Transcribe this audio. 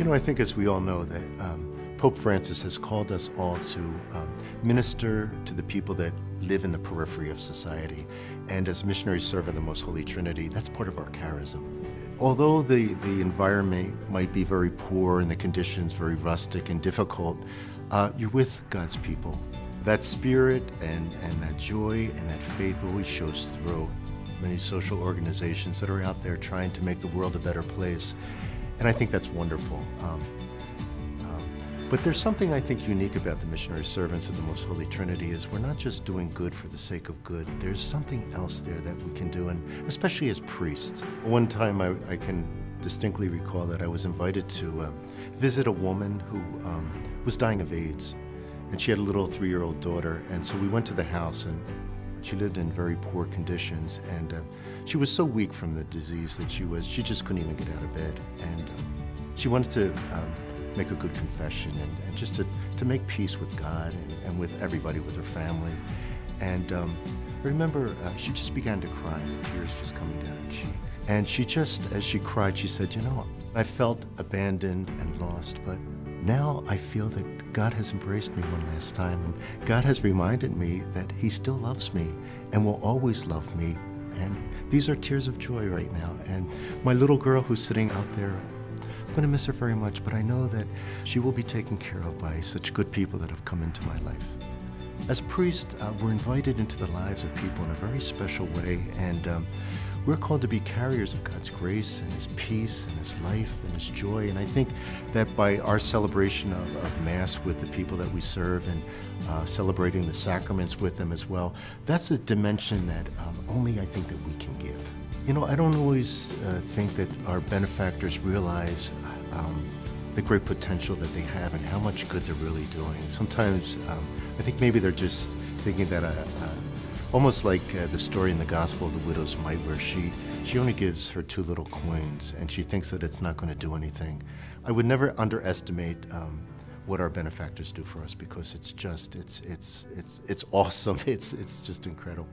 I think as we all know that Pope Francis has called us all to minister to the people that live in the periphery of society. And as missionaries serve in the Most Holy Trinity, that's part of our charism. Although the environment might be very poor and the conditions very rustic and difficult, you're with God's people. That spirit and that joy and that faith always shows through. Many social organizations that are out there trying to make the world a better place. And I think that's wonderful. But there's something I think unique about the missionary servants of the Most Holy Trinity is we're not just doing good for the sake of good. There's something else there that we can do, and especially as priests. One time I can distinctly recall that I was invited to visit a woman who was dying of AIDS, and she had a little 3-year-old daughter, and so we went to the house, and she lived in very poor conditions, and she was so weak from the disease that she just couldn't even get out of bed, and she wanted to make a good confession and just to make peace with God and with everybody, with her family. And I remember she just began to cry, and the tears just coming down her cheek. And she just, as she cried, she said, I felt abandoned and lost, but now I feel that God has embraced me one last time, and God has reminded me that He still loves me and will always love me. And these are tears of joy right now. And my little girl who's sitting out there, I'm going to miss her very much, but I know that she will be taken care of by such good people that have come into my life. As priests, we're invited into the lives of people in a very special way, and we're called to be carriers of God's grace and His peace and His life and His joy. And I think that by our celebration of Mass with the people that we serve and celebrating the sacraments with them as well, that's a dimension that only I think that we can give. I don't always think that our benefactors realize the great potential that they have and how much good they're really doing. Sometimes I think maybe they're just thinking that almost like the story in the Gospel of the widow's mite, where she only gives her 2 little coins and she thinks that it's not going to do anything. I would never underestimate what our benefactors do for us, because it's awesome. It's just incredible.